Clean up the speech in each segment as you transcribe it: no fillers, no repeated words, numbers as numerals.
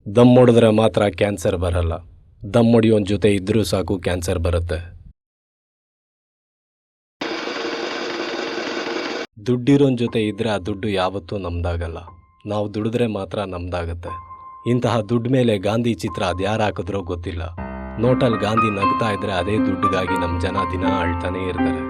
ದಮ್ ಹೊಡೆದ್ರೆ ಮಾತ್ರ ಕ್ಯಾನ್ಸರ್ ಬರಲ್ಲ. ದಮ್ ಹೊಡಿಯೋನ್ ಜೊತೆ ಇದ್ರೂ ಸಾಕು ಕ್ಯಾನ್ಸರ್ ಬರುತ್ತೆ. ದುಡ್ಡಿರೋನ್ ಜೊತೆ ಇದ್ರೆ ಆ ದುಡ್ಡು ಯಾವತ್ತೂ ನಮ್ದಾಗಲ್ಲ. ನಾವು ದುಡಿದ್ರೆ ಮಾತ್ರ ನಮ್ದಾಗತ್ತೆ. ಇಂತಹ ದುಡ್ಡು ಮೇಲೆ ಗಾಂಧಿ ಚಿತ್ರ ಅದ್ಯಾರು ಹಾಕಿದ್ರೋ ಗೊತ್ತಿಲ್ಲ. ನೋಟಲ್ಲಿ ಗಾಂಧಿ ನಗ್ತಾ ಇದ್ರೆ ಅದೇ ದುಡ್ಡಿಗಾಗಿ ನಮ್ಮ ಜನ ದಿನ ಅಳ್ತಾನೇ ಇರ್ತಾರೆ.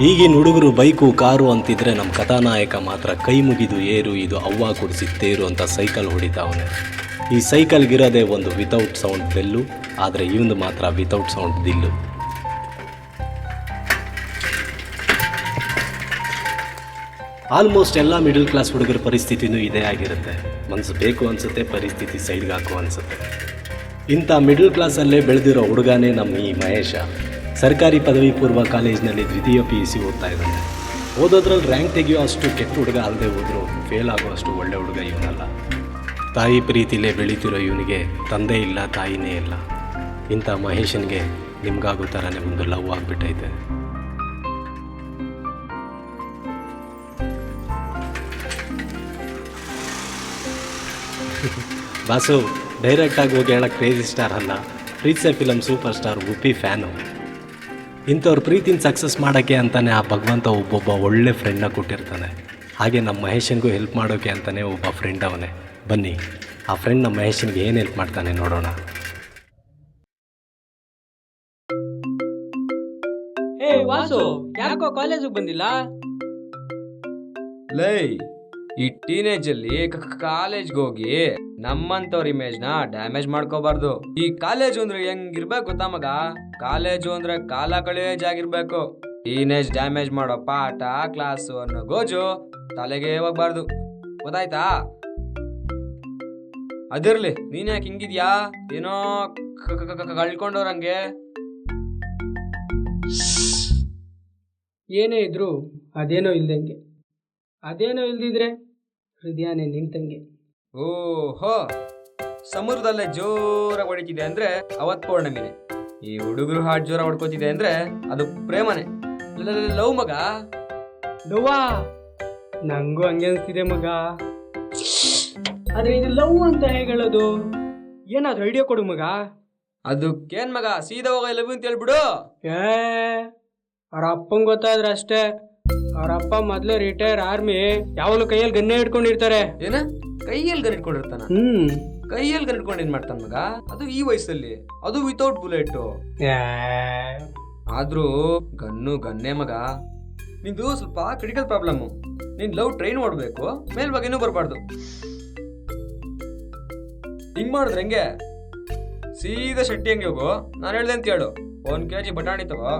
ಈಗಿನ ಹುಡುಗರು ಬೈಕು ಕಾರು ಅಂತಿದ್ರೆ ನಮ್ಮ ಕಥಾನಾಯಕ ಮಾತ್ರ ಕೈ ಮುಗಿದು ಏರು ಇದು ಅವ್ವ ಕೊಡಿಸಿತ್ತೇರು ಅಂತ ಸೈಕಲ್ ಹೊಡಿತಾವನೆ. ಈ ಸೈಕಲ್ಗಿರೋದೇ ಒಂದು ವಿತೌಟ್ ಸೌಂಡ್ ಬೆಲ್ಲು, ಆದರೆ ಇವಂದು ಮಾತ್ರ ವಿತೌಟ್ ಸೌಂಡ್ ದಿಲ್ಲು. ಆಲ್ಮೋಸ್ಟ್ ಎಲ್ಲ ಮಿಡಲ್ ಕ್ಲಾಸ್ ಹುಡುಗರ ಪರಿಸ್ಥಿತಿನೂ ಇದೇ ಆಗಿರುತ್ತೆ. ಮನಸ್ಸು ಬೇಕು ಅನಿಸುತ್ತೆ, ಪರಿಸ್ಥಿತಿ ಸೈಡ್ಗೆ ಹಾಕು ಅನಿಸುತ್ತೆ. ಇಂಥ ಮಿಡಲ್ ಕ್ಲಾಸಲ್ಲೇ ಬೆಳೆದಿರೋ ಹುಡುಗನೇ ನಮ್ಮ ಈ ಮಹೇಶ. ಸರ್ಕಾರಿ ಪದವಿ ಪೂರ್ವ ಕಾಲೇಜಿನಲ್ಲಿ ದ್ವಿತೀಯ PUC ಓದ್ತಾ ಇದ್ದಾನೆ. ಓದೋದ್ರಲ್ಲಿ ರ್ಯಾಂಕ್ ತೆಗೆಯೋ ಅಷ್ಟು ಕೆಟ್ಟ ಹುಡುಗ ಅಲ್ಲದೆ ಹೋದರೂ ಫೇಲ್ ಆಗೋ ಅಷ್ಟು ಒಳ್ಳೆ ಹುಡುಗ ಇವನಲ್ಲ. ತಾಯಿ ಪ್ರೀತಿಲೇ ಬೆಳೀತಿರೋ ಇವನಿಗೆ ತಂದೆ ಇಲ್ಲ, ತಾಯಿನೇ ಇಲ್ಲ. ಇಂಥ ಮಹೇಶನಿಗೆ ನಿಮ್ಗಾಗೋ ಥರನೇ ಒಂದು ಲವ್ ಆಗಿಬಿಟ್ಟೈತೆ. ಬಾಸು, ಡೈರೆಕ್ಟಾಗಿ ಹೋಗಿ ಹೇಳಕ್ಕೆ ಕ್ರೇಜಿ ಸ್ಟಾರ್ ಅಲ್ಲ, Preethse film super star Uppi fan. ಇಂಥವ್ರ ಪ್ರೀತಿನ ಸಕ್ಸಸ್ ಮಾಡೋಕ್ಕೆ ಅಂತಲೇ ಆ ಭಗವಂತ ಒಬ್ಬೊಬ್ಬ ಒಳ್ಳೆ ಫ್ರೆಂಡ್ನ ಕೊಟ್ಟಿರ್ತಾನೆ. ಹಾಗೆ ನಮ್ಮ ಮಹೇಶನ್ಗೂ ಹೆಲ್ಪ್ ಮಾಡೋಕ್ಕೆ ಅಂತಲೇ ಒಬ್ಬ ಫ್ರೆಂಡ್ ಅವನೇ. ಬನ್ನಿ ಆ ಫ್ರೆಂಡ್ ನಮ್ಮ ಮಹೇಶನ್ಗೆ ಏನು ಹೆಲ್ಪ್ ಮಾಡ್ತಾನೆ ನೋಡೋಣ. ಹೇ ವಾಸು, ಯಾಕೋ ಕಾಲೇಜಿಗೆ ಬಂದಿಲ್ಲ? ಲೈ, ಈ ಟೀನೇಜ್ ಅಲ್ಲಿ ಕಾಲೇಜ್ಗೆ ಹೋಗಿ ನಮ್ಮಂತವ್ರ ಇಮೇಜ್ ನ ಡ್ಯಾಮೇಜ್ ಮಾಡ್ಕೋಬಾರ್ದು. ಈ ಕಾಲೇಜು ಅಂದ್ರೆ ಹೆಂಗಿರ್ಬೇಕು ಗೊತ್ತಾ ಮಗ? ಕಾಲೇಜು ಅಂದ್ರೆ ಕಾಲ ಕಳೆಯೋ ಜಾಗಿರ್ಬೇಕು. ಟೀನೇಜ್ ಡ್ಯಾಮೇಜ್ ಮಾಡೋ ಪಾಠ ಕ್ಲಾಸು ಅನ್ನೋ ಗೋಜು ತಲೆಗೆ ಹೋಗ್ಬಾರ್ದು, ಗೊತ್ತಾಯ್ತಾ? ಅದಿರ್ಲಿ, ನೀನ್ ಯಾಕೆ ಹಿಂಗಿದ್ಯಾ? ಏನೋ ಕಳ್ಕೊಂಡವ್ರಂಗೆ. ಏನೇ ಇದ್ರು ಅದೇನೋ ಇಲ್ದಂಗೆ, ಅದೇನೋ ಇಲ್ದಿದ್ರೆ ಹೃದಯನೇ ನಿಂತಂಗೆ. ಓಹೋ, ಸಮುದ್ರದಲ್ಲೇ ಜೋರಾಗಿ ಹೊಡಿತಿದೆ ಅಂದ್ರೆ ಅವತ್ ಪೌರ್ಣಮಿನೇ. ಈ ಹುಡುಗರು ಹಾಡ್ ಜೋರ ಹೊಡ್ಕೋತಿದೆ ಅಂದ್ರೆ ಅದು ಪ್ರೇಮನೆ, ಲವ್ ಮಗ. ಲವ್ವಾ? ನಂಗೂ ಹಂಗೆ ಅನ್ಸ್ತಿದೆ ಮಗ. ಆದ್ರೆ ಇದು ಲವ್ ಅಂತ ಹೇಗೆ ಹೇಳೋದು? ಏನಾದ್ರು ಐಡಿಯಾ ಕೊಡು ಮಗ. ಅದಕ್ಕೇನ್ ಮಗ, ಸೀದಾ ಹೋಗ ಲವ್ ಅಂತ ಹೇಳ್ಬಿಡು. ಅವ್ರ ಅಪ್ಪಂಗೆ ಗೊತ್ತಾದ್ರೆ ಅಷ್ಟೇ. ಅವ್ರಪ್ಪ ಮೊದ್ಲು ರಿಟೈರ್ ಆರ್ಮಿ, ಯಾವಾಗಲೂ ಕೈಯಲ್ಲಿ ಗನ್ನೇ ಇಟ್ಕೊಂಡಿರ್ತಾರೆ. ಏನ ಕೈಯಲ್ಲಿ ಗನ್ ಇಟ್ಕೊಂಡಿರ್ತಾನ? ಕೈಯಲ್ಲಿ ಗನ್ ಇಟ್ಕೊಂಡು ಏನ್ ಮಾಡ್ತಾನ ಮಗ? ಅದು ಈ ವಯಸ್ಸಲ್ಲಿ, ಅದು ವಿತೌಟ್ ಬುಲೆಟ್. ಆದ್ರೂ ಗನ್ನೇ ಮಗ. ನಿಂದು ಸ್ವಲ್ಪ ಕ್ರಿಟಿಕಲ್ ಪ್ರಾಬ್ಲಮ್. ನೀನ್ ಲವ್ ಟ್ರೈನ್ ಓಡ್ಬೇಕು, ಮೇಲ್ವಾಗೇನೂ ಬರ್ಬಾರ್ದು. ಹಿಂಗ್ ಮಾಡಿದ್ರೆ ಹೆಂಗೆ? ಸೀದಾ ಶೆಟ್ಟಿ ಹಂಗೆ ಹೋಗು. ನಾನು ಹೇಳ್ದೆ ಅಂತ ಹೇಳು, 1 kg ಬಟಾಣಿ ತಗೋ,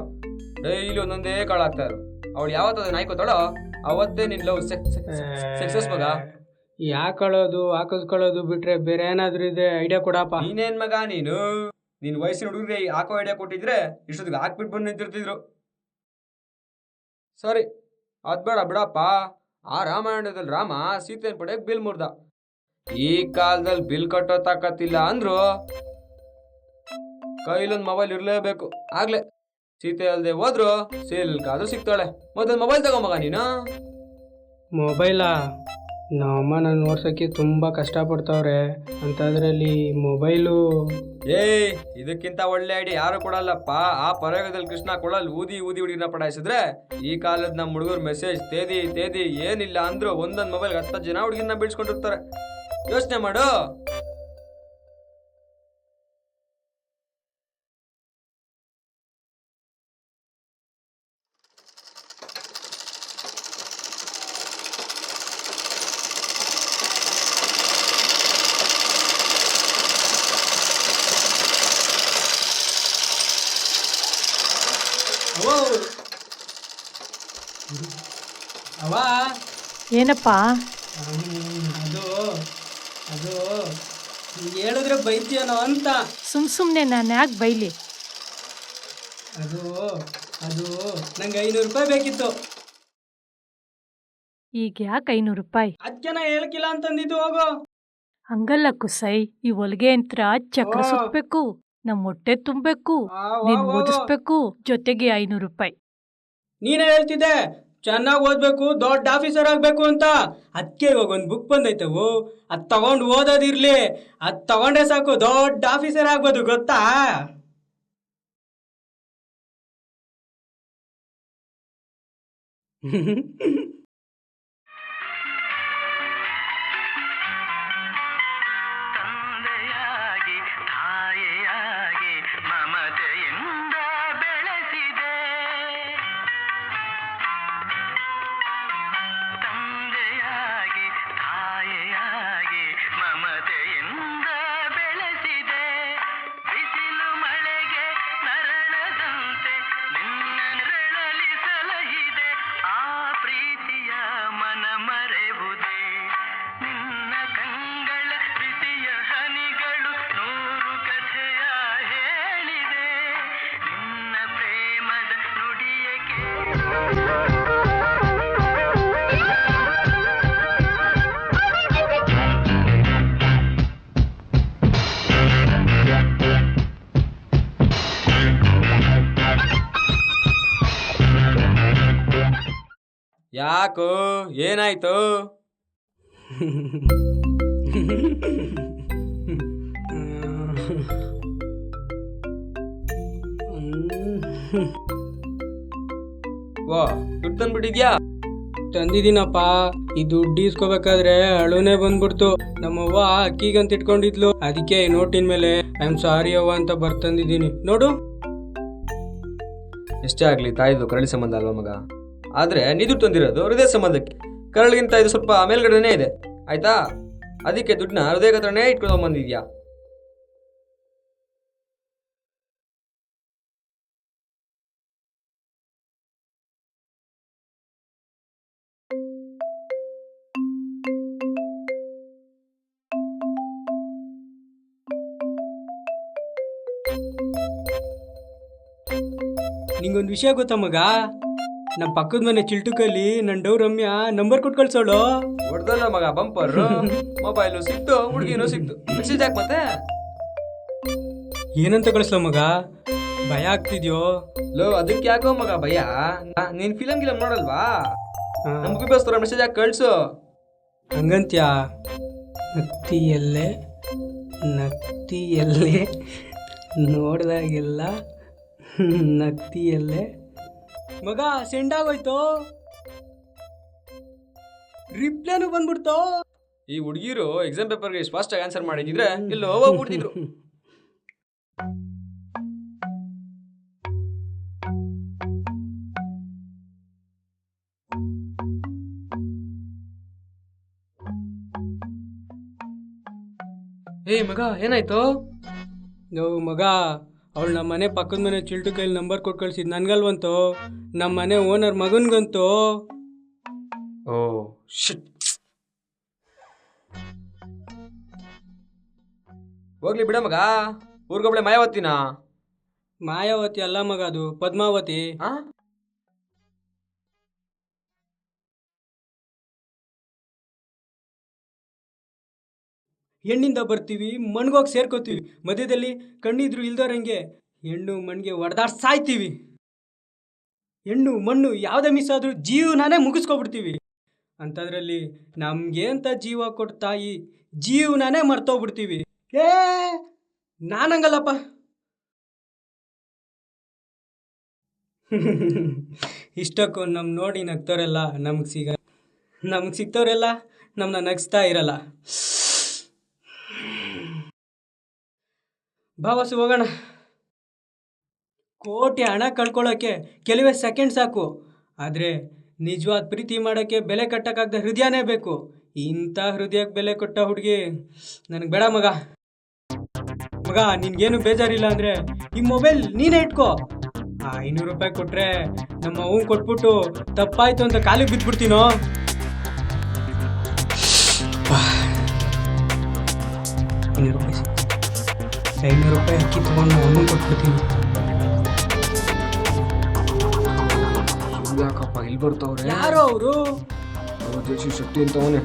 ಡೈಲಿ ಒಂದೊಂದೇ ಕಾಳು ಹಾಕ್ತಾ ಇರು. ಅವಳು ಯಾವತ್ತ ನಾಯ್ಕೋತಾಳೋ ಅವತ್ತೇ ನಿನ್ ಲವ್ ಸಕ್ಸಸ್ ಮಗ. ಯಾಕೊಳ್ಳೋದು ಹಾಕಿಸ್ಕೊಳ್ಳೋದು ಬಿಟ್ರೆ ಬೇರೆ ಏನಾದ್ರೂ ಇದೆ ಐಡಿಯಾ ಕೊಡಪ್ಪ. ನೀನೇನ್ ಮಗ ನೀನು? ನಿನ್ ವಯಸ್ಸಿನ ಹುಡುಗರಿಗೆ ಹಾಕೋ ಐಡಿಯಾ ಕೊಟ್ಟಿದ್ರೆ ಇಷ್ಟೊತ್ತಿಗೆ ಹಾಕ್ಬಿಟ್ಟು ಬಂದು ನಿಂತಿರ್ತಿದ್ರು. ಸರಿ, ಅದ್ಬೇಡ ಬಿಡಪ್ಪ. ಆ ರಾಮಾಯಣದಲ್ಲಿ ರಾಮ ಸೀತೆನ್ ಪಡೆಯಕ್ ಬಿಲ್ ಮುರ್ದ. ಈ ಕಾಲದಲ್ಲಿ ಬಿಲ್ ಕಟ್ಟೋ ತಾಕತ್ತಿಲ್ಲ ಅಂದ್ರು ಕೈಲೊಂದ್ ಮೊಬೈಲ್ ಇರ್ಲೇಬೇಕು. ಆಗ್ಲೇ ಸೀತೆ ಅಲ್ದೆ ಹೋದ್ರು ಸಿಲ್ಕಾದ್ರೂ ಸಿಗ್ತಾಳೆ. ಮೊದಲು ಮೊಬೈಲ್ ತಗೋ ಮಗ ನೀನು. ಮೊಬೈಲಾ? ನಮ್ಮಮ್ಮ ನನ್ನ ನೋಡ್ಸೋಕ್ಕೆ ತುಂಬ ಕಷ್ಟಪಡ್ತಾವ್ರೆ, ಅಂಥದ್ರಲ್ಲಿ ಮೊಬೈಲು. ಇದಕ್ಕಿಂತ ಒಳ್ಳೆ ಐಡಿಯಾ ಯಾರು ಕೊಡಲ್ಲಪ್ಪ. ಆ ಪ್ರಯೋಗದಲ್ಲಿ ಕೃಷ್ಣ ಕೊಡಲ್ ಊದಿ ಹುಡುಗಿನ ಪಡಾಯಿಸಿದ್ರೆ ಈ ಕಾಲದ ನಮ್ಮ ಹುಡುಗರು ಮೆಸೇಜ್ ತೇದಿ ಏನಿಲ್ಲ ಅಂದ್ರು ಒಂದೊಂದು ಮೊಬೈಲ್ 10 ಜನ ಹುಡುಗಿನ ಬೀಳ್ಸ್ಕೊಂಡಿರ್ತಾರೆ. ಯೋಚನೆ ಮಾಡು. ಏನಪ್ಪ? ಅದು ಅದು ನೀನ್ ಹೇಳಿದ್ರೆ ಬೈತೀಯನೋ ಅಂತ. ಸುಮ್ಮನೆ ನಾನು ಯಾಕೆ ಬೈಲಿ? ಅದು ಅದು ನಂಗೆ 500 ರೂಪಾಯಿ ಬೇಕಿತ್ತು. ಈಗ ಯಾಕೆ 500 ರೂಪಾಯಿ? ಅದಕ್ಕೆ ನಾ ಹೇಳ್ಕಿಲ್ಲ ಅಂತಂದಿದ್ದು. ಹೋಗೋ. ಹಂಗಲ್ಲ ಕುಸೈ, ಈ ಹೊಲಿಗೆ ಯಂತ್ರ ಚಕ್ರ ಓ. ಸುತ್ತಬೇಕು, ನಮ್ಮ ಹೊಟ್ಟೆ ತುಂಬಬೇಕು, ನೀನ್ ಓದಿಸ್ಬೇಕು, ಜೊತೆಗೆ 500 ರೂಪಾಯಿ. ನೀನೇ ಹೇಳ್ತಿದ್ದೆ ಚೆನ್ನಾಗಿ ಓದ್ಬೇಕು, ದೊಡ್ಡ ಆಫೀಸರ್ ಆಗ್ಬೇಕು ಅಂತ. ಅದಕ್ಕೆ ಇವಾಗ ಒಂದು ಬುಕ್ ಬಂದೈತವು, ಅದು ತಗೊಂಡು ಓದೋದಿರ್ಲಿ, ಅದು ತಗೊಂಡ್ರೆ ಸಾಕು ದೊಡ್ಡ ಆಫೀಸರ್ ಆಗ್ಬೋದು, ಗೊತ್ತಾ? ತಂದೆಯಾಗಿ ತಾಯಿಯಾಗಿ ಮಮತೆಯಿಂದ ಬೆಳೆಸಿದೆ. ತಂದೆಯಾಗಿ ತಾಯಿಯಾಗಿ ಮಮತೆಯಿಂದ ಬೆಳೆಸಿದೆ. ಬಿಸಿಲು ಮಳೆಗೆ ನರಳದಂತೆ ನಿನ್ನ ನೆರಳಲಿ ಸಲಹಿದೆ. ಆ ಪ್ರೀತಿಯ ಮನ ಮರೆವುದೇ. ನಿನ್ನ ಕಂಗಳ ಬಿಸಿಯ ಹನಿಗಳು 100 ಕಥೆಯ ಹೇಳಿದೆ. ನಿನ್ನ ಪ್ರೇಮದ ನುಡಿಯ ಯಾಕೋ ಏನಾಯ್ತು? ವಾ, ದುಡ್ಡು ತಂದ್ಬಿಟ್ಟಿದ್ಯಾ? ತಂದಿದ್ದೀನಪ್ಪ. ಈ ದುಡ್ಡು ಇಸ್ಕೋಬೇಕಾದ್ರೆ ಅಳುನೇ ಬಂದ್ಬಿಡ್ತು. ನಮ್ಮವ್ವ ಅಕ್ಕಿಗಂತ ಇಟ್ಕೊಂಡಿದ್ಲು, ಅದಕ್ಕೆ ಈ ನೋಟಿನ ಮೇಲೆ ಐ ಆಮ್ ಸಾರಿ ಅವ್ವ ಅಂತ ಬರ್ತಂದಿದ್ದೀನಿ ನೋಡು. ಎಷ್ಟೇ ಆಗ್ಲಿ ತಾಯಿದು ಕರಳಿ ಸಂಬಂಧ ಅಲ್ವಾ ಮಗ? ಆದ್ರೆ ನೀ ದುಡ್ಡು ತಂದಿರೋದು ಹೃದಯ ಸಂಬಂಧಕ್ಕೆ. ಕರಳಿಗಿಂತ ಇದು ಸ್ವಲ್ಪ ಮೇಲ್ಗಡೆನೇ ಇದೆ, ಆಯ್ತಾ? ಅದಕ್ಕೆ ದುಡ್ಡನ್ನ ಹೃದಯ ಹತ್ರನೇ ಇಟ್ಕೊಂಡು ಬಂದಿದ್ಯಾ. ನಿಂಗೊಂದು ವಿಷಯ ಗೊತ್ತಾ ಮಗ? ನಮ್ಮ ಪಕ್ಕದ ಮನೆ ಚಿಲ್ಟುಕಲ್ಲಿ ನನ್ನ ಡವ್ ರಮ್ಯಾ ನಂಬರ್ ಕೊಟ್ಟು ಕಳ್ಸೋಳು. ಹೊಡ್ದಲ್ಲ ಮಗ ಬಂಪರ್. ಮೊಬೈಲು ಸಿಕ್ತು, ಹುಡುಗಿನೂ ಸಿಕ್ತು, ಮೆಸೇಜ್ ಹಾಕ್ ಮತ್ತೆ. ಏನಂತ ಕಳಿಸ್ಲ ಮಗ? ಭಯ ಆಗ್ತಿದ್ಯೋ? ಲೋ ಅದಕ್ಕೆ ಯಾಕೋ ಮಗ ಭಯ? ನೀನ್ ಫಿಲಮ್ ಗಿಲಮ್ ನೋಡಲ್ವಾ? ನಮ್ಗೂ ಬೇಸ್ತರ ಮೆಸೇಜ್ ಹಾಕಿ ಕಳ್ಸು. ಹಂಗಂತ್ಯಾ? ನತ್ತಿಯಲ್ಲೇ ನತ್ತಿಯಲ್ಲೇ ನೋಡ್ದಾಗೆಲ್ಲ ನತ್ತಿಯಲ್ಲೇ. ಮಗ ಸೆಂಡ್ ಆಗೋಯ್ತು, ರಿಪ್ಲೈನು ಬಂದ್ಬಿಡ್ತು. ಈ ಹುಡುಗಿರು ಎಕ್ಸಾಮ್ ಪೇಪರ್ಗೆ ಫಾಸ್ಟ್ ಆಗಿ ಆನ್ಸರ್ ಮಾಡಿದ್ರೆ ಎಲ್ಲೋ ಹೋಗ್ಬಿಡ್ತಿದ್ರು. ಏ ಮಗ ಏನಾಯ್ತು? ನಾವು ಮಗ, ಅವಳು ನಮ್ಮ ಮನೆ ಪಕ್ಕದ ಮನೆ ಚಿಲ್ಟು ಕೈಲಿ ನಂಬರ್ ಕೊಟ್ಟು ಕಳ್ಸಿದ್ ನನ್ಗಲ್ವಂತು, ನಮ್ಮ ಮನೆ ಓನರ್ ಮಗನ್ಗಂತು. ಓ ಶಿಟ್. ಹೋಗ್ಲಿ ಬಿಡ ಮಗ, ಊರ್ಗೊಬ್ಳೆ ಮಾಯಾವತಿನ. ಮಾಯಾವತಿ ಅಲ್ಲ ಮಗ, ಅದು ಪದ್ಮಾವತಿ. ಆ ಹೆಣ್ಣಿಂದ ಬರ್ತೀವಿ, ಮಣ್ಗೋಗಿ ಸೇರ್ಕೋತೀವಿ, ಮಧ್ಯದಲ್ಲಿ ಕಣ್ಣಿದ್ರು ಇಲ್ದೋರಂಗೆ ಹೆಣ್ಣು ಮಣ್ಣಿಗೆ ಹೊಡೆದಾಡ್ ಸಾಯ್ತೀವಿ. ಹೆಣ್ಣು ಮಣ್ಣು ಯಾವುದೇ ಮಿಸ್ ಆದ್ರೂ ಜೀವನಾನೇ ಮುಗಿಸ್ಕೊಬಿಡ್ತೀವಿ. ಅಂಥದ್ರಲ್ಲಿ ನಮ್ಗೆ ಅಂತ ಜೀವ ಕೊಟ್ಟು ತಾಯಿ ಜೀವನಾನೇ ಮರ್ತೋಗ್ಬಿಡ್ತೀವಿ. ಏ ನಾನಂಗಲ್ಲಪ್ಪ. ಇಷ್ಟಕ್ಕೂ ನಮ್ಮ ನೋಡಿ ನಗ್ತೋರೆಲ್ಲ ನಮ್ಗೆ ಸಿಗ್ತವ್ರೆಲ್ಲ ನಮ್ಮನ್ನ ನಗಿಸ್ತಾ ಇರಲ್ಲ. ಭಾವಸು ಹೋಗೋಣ. ಕೋಟಿ ಹಣ ಕಳ್ಕೊಳ್ಳೋಕ್ಕೆ ಕೆಲವೇ ಸೆಕೆಂಡ್ ಸಾಕು, ಆದರೆ ನಿಜವಾದ ಪ್ರೀತಿ ಮಾಡೋಕ್ಕೆ ಬೆಲೆ ಕಟ್ಟಕ್ಕಾಗದ ಹೃದಯನೇ ಬೇಕು. ಇಂಥ ಹೃದಯಕ್ಕೆ ಬೆಲೆ ಕೊಟ್ಟ ಹುಡುಗಿ ನನಗೆ ಬೇಡ ಮಗ. ಮಗ ನಿನ್ಗೇನು ಬೇಜಾರಿಲ್ಲ ಅಂದರೆ ಈ ಮೊಬೈಲ್ ನೀನೇ ಇಟ್ಕೋ. 500 ರೂಪಾಯಿ ಕೊಟ್ಟರೆ ನಮ್ಮ ಅವ್ನು ಕೊಟ್ಬಿಟ್ಟು ತಪ್ಪಾಯ್ತು ಅಂತ ಕಾಲಿಗೆ ಬಿದ್ದುಬಿಡ್ತೀನೋ. ₹500 ಅಕ್ಕಿ ತೊಗೊಂಡು ಅವನು ಕೊಟ್ಬಿಡ್ತೀನಿ. ಯಾಕಪ್ಪ ಇಲ್ಲಿ ಬರ್ತಾವ್ರೆ? ಯಾರೋ ಅವರು? ಜೋಶಿ ಶೆಟ್ಟಿ ಅಂತ ಅವನೇ,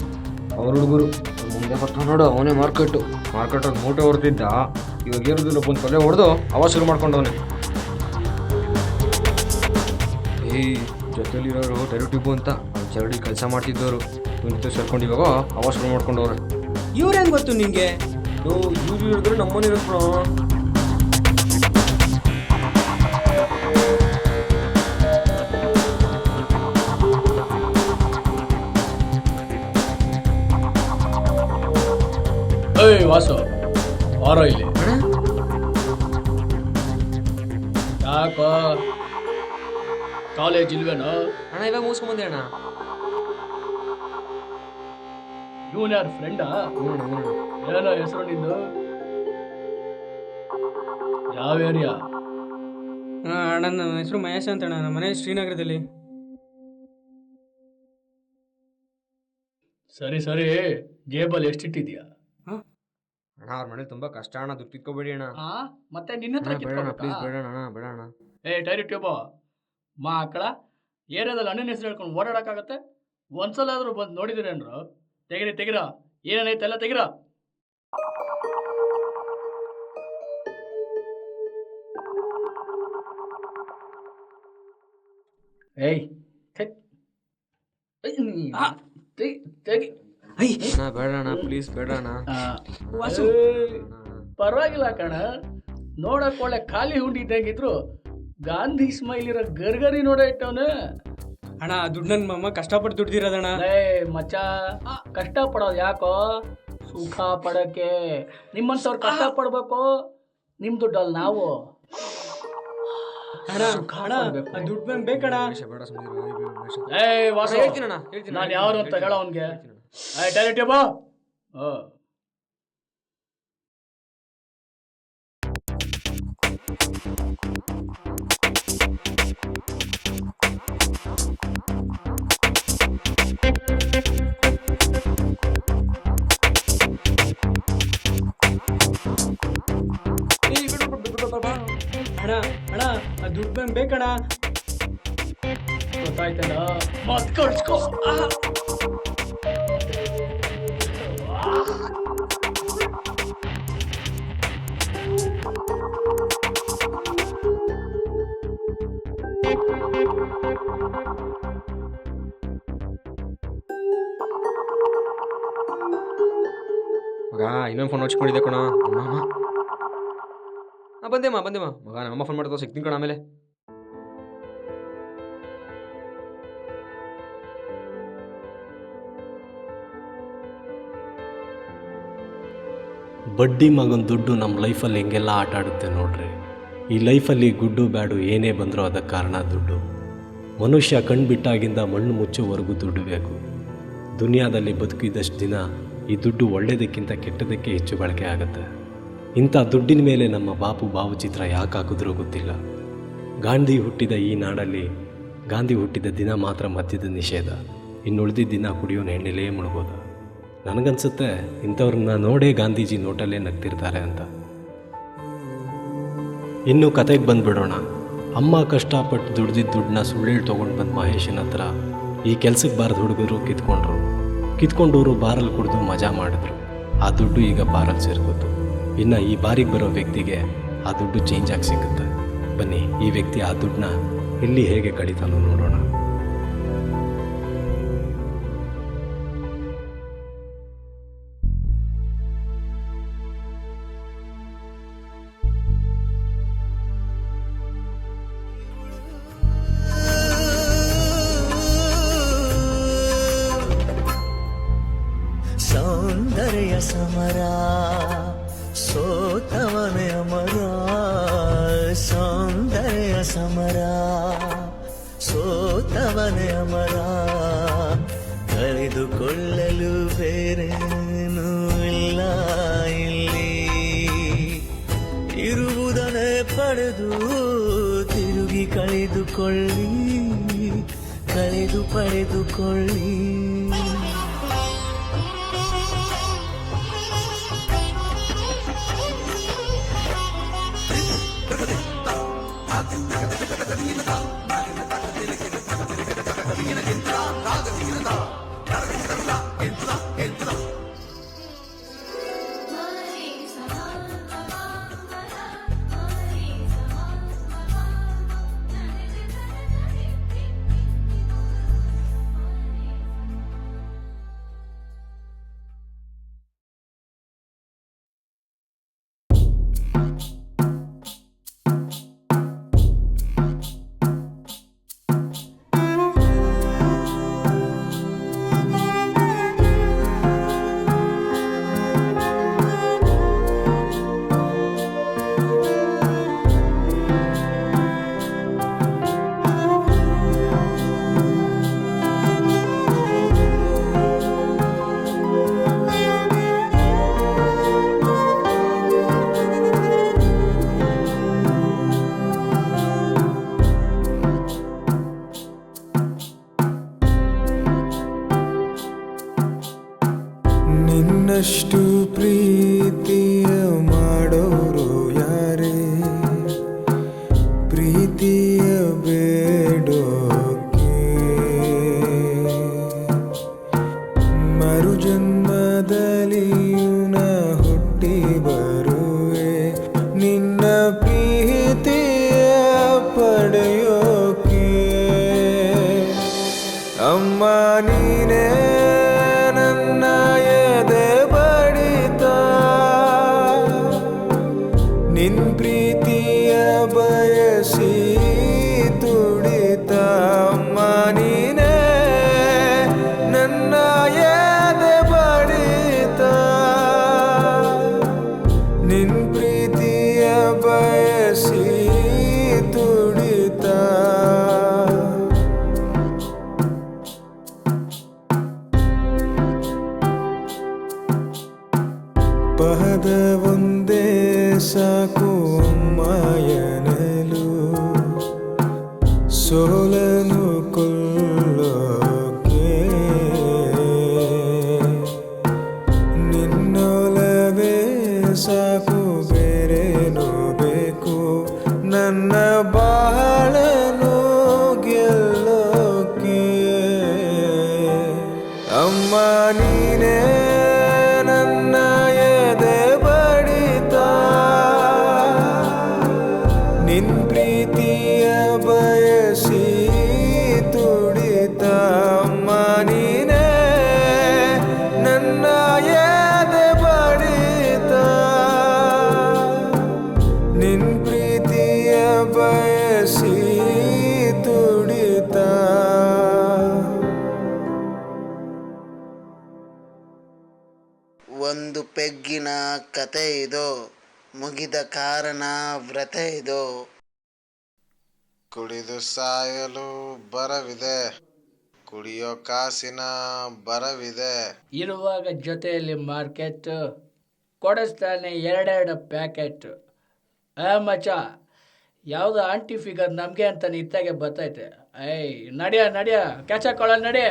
ಅವ್ರ ಹುಡುಗರು ಮುಂದೆ ಬರ್ತಾವ ನೋಡು. ಅವನೇ ಮಾರ್ಕೆಟಲ್ಲಿ ಮೂಟೆ ಹೊಡೆದಿದ್ದ. ಇವಾಗ ಏರುದಿಲ್ಲ ಒಂದು ಪಲ್ಯ ಹೊಡೆದು ಅವ ಶುರು ಮಾಡ್ಕೊಂಡವನೆ. ಏಯ್ ಜೊತೆಲಿರೋರು ಟೆರಿಟಿಬು ಅಂತ ಚರಡಿ ಕೆಲಸ ಮಾಡ್ತಿದ್ದವರು ಕುಂತು ಸೇರ್ಕೊಂಡು ಇವಾಗ ಅವ ಶುರು ಮಾಡ್ಕೊಂಡವ್ರೆ. ಇವ್ರು ಹೆಂಗೆ ಗೊತ್ತು ನಿಂಗೆ? ಇವ್ರು ಹೇಳಿದ್ರೆ ನಮ್ಮನೆ ಇರೋ ಏಯ್ ವಾಸು ಬಾರೋ ಇಲ್ಲಿ. ಯಾಕೋ ಕಾಲೇಜ್ ಇಲ್ವೇನೋ? ಅಣ್ಣ ಇವಾಗ ಮುಗಿಸ್ಕೊಂಬಂದೆ ಅಣ್ಣ. ಇವನ್ ಯಾರು ಫ್ರೆಂಡಾ? ಏನೋ ಹೆಸರು ನಿಂದು? ಯಾವ ಏರಿಯಾ? ಅಣ್ಣ ನನ್ನ ಹೆಸರು ಮಹೇಶ್ ಅಂತ ಅಣ್ಣ. ನಮ್ಮ ಮನೆ ಶ್ರೀನಗರದಲ್ಲಿ. ಸರಿ ಸರಿ, ಜೇಬಲ್ಲಿ ಎಷ್ಟಿಟ್ಟಿದ್ಯಾ? ಅಣ್ಣ ಅವ್ರ ಮನೇಲಿ ತುಂಬಾ ಕಷ್ಟ ಅಣ್ಣ, ದುಡ್ಡು ಕಿತ್ಕೋಬೇಡಿ ಅಣ್ಣ. ಮತ್ತೆ ನಿನ್ನ ಹತ್ರ ಬೇಡಣ್ಣ ಪ್ಲೀಸ್, ಬೇಡಣ್ಣ ಬೇಡಣ್ಣ. ಟೈರಿ ಟ್ಯೂಬ ಮಕ್ಕಳ ಏರಿಯಾದಲ್ಲಿ ಅಣ್ಣನ ಹೆಸರು ಹೇಳ್ಕೊಂಡು ಓಡಾಡಕ್ಕಾಗತ್ತೆ? ಒಂದ್ಸಲ ಆದ್ರೂ ಬಂದು ನೋಡಿದಿರೇನ್ರು? ತೆಗಿರ ಏನೇನೈತೆ ಎಲ್ಲ ತೆಗಿರ. ಏಯ್ ತೆಗಿ. ಅಣ್ಣ ಬೇಡಣ್ಣ ಪ್ಲೀಸ್, ಬೇಡಣ್ಣ. ವಾಸು ಪರವಾಗಿಲ್ಲ ಕಣ, ನೋಡಕ್ ಒಳ್ಳೆ ಖಾಲಿ ಹುಂಡಿ ಇದ್ದಂಗಿದ್ರು ಗಾಂಧಿ ಸ್ಮೈಲ್ ಇರೋ ಗರ್ಗರಿ ನೋಡ ಇಟ್ಟವನು. ಅಣ್ಣ ದುಡ್ಡು ನನ್ನ ಮಮ್ಮ ಕಷ್ಟಪಟ್ಟು ದುಡ್ದಿರೋದಣ್ಣ. ಮಚ್ಚ, ಕಷ್ಟ ಪಡೋದು ಯಾಕೋ? ಸುಖ ಪಡಕ್ಕೆ. ನಿಮ್ಮಂತವ್ರು ಕಷ್ಟ ಪಡ್ಬೇಕು, ನಿಮ್ ದುಡ್ಡಲ್ಲಿ ನಾವು. ಅಣ್ಣ ದುಡ್ಡು ಬಂದು ಬೇಕಣ್ಣ. ಬೇಡ ಸುಮ್ಮನೆ. ವಾಸು, ಹೇಳ್ತೀನಣ್ಣ, ಹೇಳ್ತೀನಿ. ನಾನು ಯಾರು ಅಂತ ಹೇಳ ಅವನ್ಗೆ. ಡೈರೆಕ್ಟ್ ಬಾ. ಅಣ್ಣ ದುಡ್ಡು ಬಂದು ಬೇಕಣ್ಣ. ಗೊತ್ತಾಯ್ತಲ್ಲ, ಮತ್ ಕಳ್ಸ್ಕೊ. ಮಗ ಇನ್ನೊಂದು ಫೋನ್ ಹಚ್ಕೊಂಡಿದ್ದೆ ಕಣ. ಬಂದೇಮ್ಮ ಮಗ, ನಮ್ಮಮ್ಮ ಫೋನ್ ಮಾಡ್ತಾವ, ಸಿಗ್ತೀನಿ ಕಣ ಆಮೇಲೆ. ಬಡ್ಡಿ ಮಗನ ದುಡ್ಡು ನಮ್ಮ ಲೈಫಲ್ಲಿ ಹೆಂಗೆಲ್ಲ ಆಟ ಆಡುತ್ತೆ ನೋಡ್ರಿ. ಈ ಲೈಫಲ್ಲಿ ಗುಡ್ಡು ಬ್ಯಾಡು ಏನೇ ಬಂದರೂ ಅದಕ್ಕೆ ಕಾರಣ ದುಡ್ಡು. ಮನುಷ್ಯ ಕಣ್ಬಿಟ್ಟಾಗಿಂದ ಮಣ್ಣು ಮುಚ್ಚೋವರೆಗೂ ದುಡ್ಡು ಬೇಕು. ದುನಿಯಾದಲ್ಲಿ ಬದುಕಿದಷ್ಟು ದಿನ ಈ ದುಡ್ಡು ಒಳ್ಳೆಯದಕ್ಕಿಂತ ಕೆಟ್ಟದಕ್ಕೆ ಹೆಚ್ಚು ಬಳಕೆ ಆಗುತ್ತೆ. ಇಂಥ ದುಡ್ಡಿನ ಮೇಲೆ ನಮ್ಮ ಬಾಪು ಭಾವಚಿತ್ರ ಯಾಕೆ ಹಾಕಿದ್ರೂ ಗೊತ್ತಿಲ್ಲ. ಗಾಂಧಿ ಹುಟ್ಟಿದ ಈ ನಾಡಲ್ಲಿ ಗಾಂಧಿ ಹುಟ್ಟಿದ ದಿನ ಮಾತ್ರ ಮದ್ಯದ ನಿಷೇಧ. ಇನ್ನುಳಿದಿದ್ದ ದಿನ ಕುಡಿಯೋನ ಎಣ್ಣೆಲೇ ಮುಳುಗೋದು. ನನಗನ್ಸುತ್ತೆ ಇಂಥವ್ರನ್ನ ನೋಡೇ ಗಾಂಧೀಜಿ ನೋಟಲ್ಲೇ ನಗ್ತಿರ್ತಾರೆ ಅಂತ. ಇನ್ನು ಕತೆಗೆ ಬಂದುಬಿಡೋಣ. ಅಮ್ಮ ಕಷ್ಟಪಟ್ಟು ದುಡ್ದಿದ್ದ ದುಡ್ಡನ್ನ ಸುಳ್ಳೇಳಿ ತೊಗೊಂಡು ಬಂದು ಮಹೇಶನ ಹತ್ರ ಈ ಕೆಲ್ಸಕ್ಕೆ ಬಾರದ ಹುಡುಗರು ಕಿತ್ಕೊಂಡವರು ಬಾರಲ್ಲಿ ಕುಡಿದು ಮಜಾ ಮಾಡಿದ್ರು. ಆ ದುಡ್ಡು ಈಗ ಬಾರಲ್ಲಿ ಸೇರ್ಕೋತು. ಇನ್ನು ಈ ಬಾರಿಗೆ ಬರೋ ವ್ಯಕ್ತಿಗೆ ಆ ದುಡ್ಡು ಚೇಂಜ್ ಆಗಿ ಸಿಗುತ್ತೆ. ಬನ್ನಿ ಈ ವ್ಯಕ್ತಿ ಆ ದುಡ್ಡನ್ನ ಎಲ್ಲಿ ಹೇಗೆ ಕಳೀತಾನೋ ನೋಡೋಣ. ಸೌಂದರ್ಯ ಸಮರ ಸೋತವನೇ ಅಮರ, ಸೌಂದರ್ಯ ಸಮರ ಸೋತವನೇ ಅಮರ, ಕಳೆದುಕೊಳ್ಳಲು ಬೇರೇನೂ ಇಲ್ಲ ಇಲ್ಲಿ, ಇರುವುದನ್ನೇ ಪಡೆದು ತಿರುಗಿ ಕಳೆದುಕೊಳ್ಳಿ, ಪಡೆದುಕೊಳ್ಳಿ. ನಿನ್ನಷ್ಟು ಪ್ರೀತಿಯ ಮಾಡೋರು ಯಾರೇ ಪ್ರೀತಿಯ ಬೇಡೋಕೆ ಮರುಜನ್ಮದಲ್ಲಿಯೂ ನಾ ಹುಟ್ಟಿ ಬರುವೆ ನಿನ್ನ ಪ್ರೀತಿಯ ಪಡೆಯೋಕೆ ಅಮ್ಮ ನೀನೇ ನನ್ನ ಎದೆ ಬಡಿತ ನಿನ್ ಪ್ರೀತಿಯ ಬಯಸಿ ತುಡಿತ ಅಮ್ಮ ನೀನೇ ನನ್ನ ಎದೆ ಬಡಿತ ನಿನ್ ಪ್ರೀತಿಯ ಬಯಸಿ ತುಡಿತ ಪದ ಒಂದೇ ಸಾಕು ಅಮ್ಮ ಎನ್ನಲು ಸೋಲನು ಕೊಲ್ಲೋಕೆ ನಿನ್ನೊಲವೇ ಸಾಕು ಬೇರೇನು ಬೇಕು ನನ್ನ ಬಾಳನು ಗೆಲ್ಲೋಕೆ ಅಮ್ಮ ನೀನೇ ನನ್ನ ಎದೆ ಬಡಿತ ನಿನ್ ಪ್ರೀತಿಯ ಬಯಸಿ ತುಡಿತ ಅಮ್ಮ ನೀನೇ ನನ್ನ ಎದೆ ಬಡಿತ ನಿನ್ ಪ್ರೀತಿಯ ಬಯಸಿ ತುಡಿತ ಒಂದು ಪೆಗ್ಗಿನ ಕತೆ ಇದು ಮುಗಿದ ಕಾರಣ ವ್ರತ ಇದು ಕುಡಿದು ಸಾಯಲು ಬರವಿದೆ ಕುಡಿಯೋ ಕಾಸಿನ ಬರವಿದೆ ಇರುವಾಗ ಜೊತೆಯಲ್ಲಿ ಮಾರ್ಕೆಟ್ ಕೊಡಿಸ್ತಾನೆ ಎರಡೆರಡು ಪ್ಯಾಕೆಟ್ ಮಚ್ಚ ಯಾವುದು ಆಂಟಿ ಫಿಗರ್ ನಮಗೆ ಅಂತ ಇತ್ತಾಗೆ ಬರ್ತೈತೆ ಏಯ್ ನಡಿಯ ಕ್ಯಾಚ್ ಹಾಕೊಳ್ಳ ನಡಿ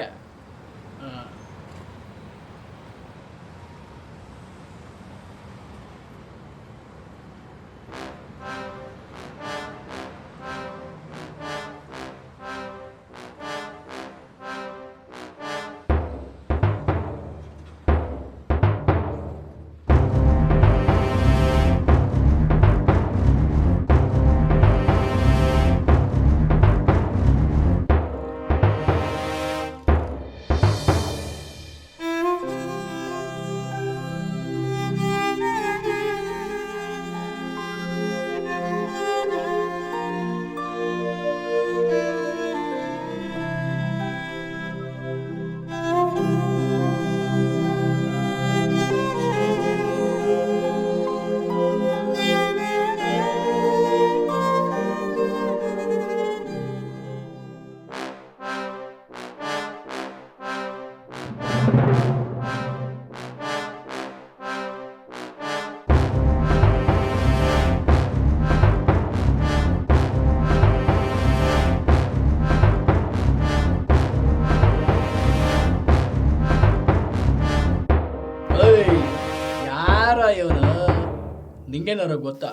ನಿಂಗೇನಾರ ಗೊತ್ತಾ?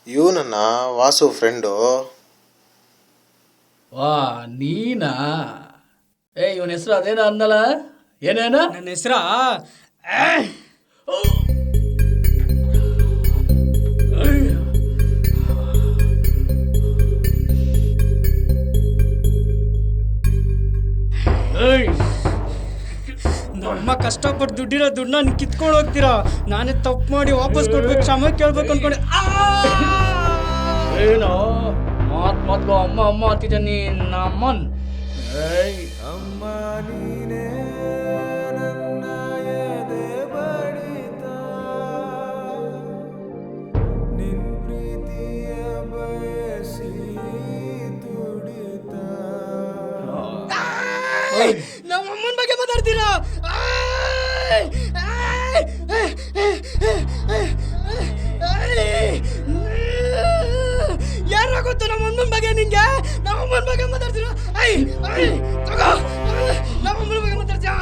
ಇವನನ್ನ ವಾಸು ಫ್ರೆಂಡು. ವಾ ನೀನಾ? ಇವನ ಹೆಸರು ಅದೇನೋ ಅಂದಲ್ಲ, ಏನೇನ ನನ್ನ ಹೆಸರ ನಮ್ಮ ಕಷ್ಟಪಟ್ಟು ದುಡ್ಡಿರೋ ದುಡ್ಡನ್ನ ನೀವು ಕಿತ್ಕೊಂಡು ಹೋಗ್ತೀರಾ. ನಾನೇ ತಪ್ಪು ಮಾಡಿ ವಾಪಸ್ ಕೊಡ್ಬೇಕು, ಕ್ಷಮೆ ಕೇಳ್ಬೇಕು ಅನ್ಕೊಂಡೆ. ಏನೋ ಮಾತ್ಗೂ ಅಮ್ಮ ಅಮ್ಮ ಅಂತಿದ್ದೆ ನೀನು ಅಮ್ಮನ್. ಅಮ್ಮ ನೀನೇ ನನ್ನ ಎದೆ ಬಡಿತ, ನಿನ್ ಪ್ರೀತಿಯ ಬಯಸಿ ತುಡಿತ. ನಮ್ಮ ಅಮ್ಮನ ಬಗ್ಗೆ ಮಾತಾಡ್ತೀರಾ? ಯಾರ ಗೊತ್ತು ನಮ್ಮ ಅಮ್ಮನ ಬಗ್ಗೆ ನಿಂಗೆ? ನಮ್ಮ ಅಮ್ಮನ ಬಗ್ಗೆ ಮಾತಾಡ್ತೀರಾ? ತಗೋ, ನಮ್ಮ ಅಮ್ಮನ ಬಗ್ಗೆ ಮಾತಾಡ್ತೀಯ?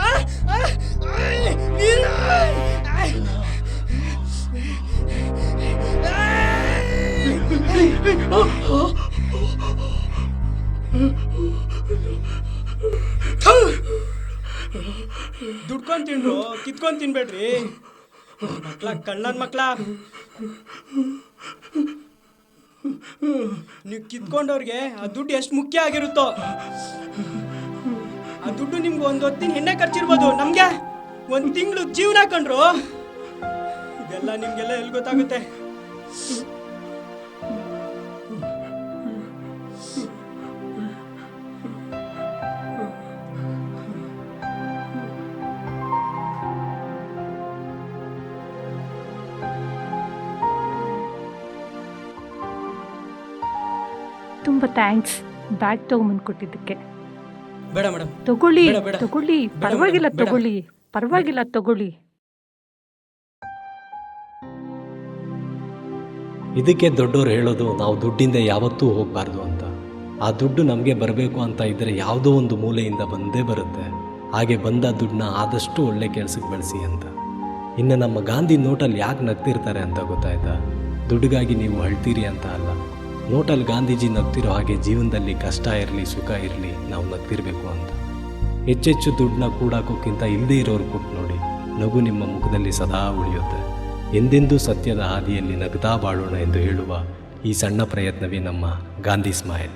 ದುಡ್ಕೊಂಡ್ ತಿನ್ರು, ಕಿತ್ಕೊಂಡ್ ತಿನ್ಬೇಡ್ರಿ ಮಕ್ಳ, ಕಳ್ಳನ್ ಮಕ್ಳ. ನೀವು ಕಿತ್ಕೊಂಡವ್ರಿಗೆ ಆ ದುಡ್ಡು ಎಷ್ಟು ಮುಖ್ಯ ಆಗಿರುತ್ತೋ, ಆ ದುಡ್ಡು ನಿಮ್ಗೆ ಒಂದು ಹೊತ್ತಿನ ಎಣ್ಣೆ ಖರ್ಚಿರ್ಬೋದು, ನಮ್ಗೆ ಒಂದು ತಿಂಗಳು ಜೀವನ ಕಂಡ್ರು. ಇದೆಲ್ಲ ನಿಮ್ಗೆಲ್ಲ ಎಲ್ಲಿ ಗೊತ್ತಾಗುತ್ತೆ? ತುಂಬ ಥ್ಯಾಂಕ್ಸ್ ಬ್ಯಾಗ್ ತಗೊಂಬಂದು ಕೊಟ್ಟಿದ್ದಕ್ಕೆ. ಬೇಡ ಮೇಡಮ್, ತಗೊಳ್ಳಿ ಬೇಡ, ಬೇಡ. ತಗೊಳ್ಳಿ, ಬೇಡ ಪರವಾಗಿಲ್ಲ ಮೇಡಮ್, ಬೇಡ. ತಗೊಳ್ಳಿ, ಪರವಾಗಿಲ್ಲ ತಗೊಳ್ಳಿ. ಇದಕ್ಕೆ ದೊಡ್ಡೋರು ಹೇಳೋದು ನಾವು ದುಡ್ಡಿಂದ ಯಾವತ್ತೂ ಹೋಗಬಾರ್ದು ಅಂತ. ಆ ದುಡ್ಡು ನಮಗೆ ಬರಬೇಕು ಅಂತ ಇದ್ದರೆ ಯಾವುದೋ ಒಂದು ಮೂಲೆಯಿಂದ ಬಂದೇ ಬರುತ್ತೆ. ಹಾಗೆ ಬಂದ ದುಡ್ಡನ್ನ ಆದಷ್ಟು ಒಳ್ಳೆ ಕೆಲಸಕ್ಕೆ ಬಳಸಿ ಅಂತ. ಇನ್ನು ನಮ್ಮ ಗಾಂಧಿ ನೋಟಲ್ಲಿ ಯಾಕೆ ನಗ್ತಿರ್ತಾರೆ ಅಂತ ಗೊತ್ತಾಯ್ತಾ? ದುಡ್ಡಿಗಾಗಿ ನೀವು ಅಳ್ತೀರಿ ಅಂತ ಅಲ್ಲ. ನೋಟಲ್ಲಿ ಗಾಂಧೀಜಿ ನಗ್ತಿರೋ ಹಾಗೆ ಜೀವನದಲ್ಲಿ ಕಷ್ಟ ಇರಲಿ ಸುಖ ಇರಲಿ ನಾವು ನಗ್ತಿರ್ಬೇಕು ಅಂತ. ಹೆಚ್ಚೆಚ್ಚು ದುಡ್ಡನ್ನ ಕೂಡಾಕೋಕ್ಕಿಂತ ಇಲ್ಲದೇ ಇರೋರು ಕೊಟ್ಟು ನೋಡಿ, ನಗು ನಿಮ್ಮ ಮುಖದಲ್ಲಿ ಸದಾ ಉಳಿಯುತ್ತೆ. ಎಂದೆಂದೂ ಸತ್ಯದ ಹಾದಿಯಲ್ಲಿ ನಗ್ತಾ ಬಾಳೋಣ ಎಂದು ಹೇಳುವ ಈ ಸಣ್ಣ ಪ್ರಯತ್ನವೇ ನಮ್ಮ ಗಾಂಧಿ ಸ್ಮೈಲ್.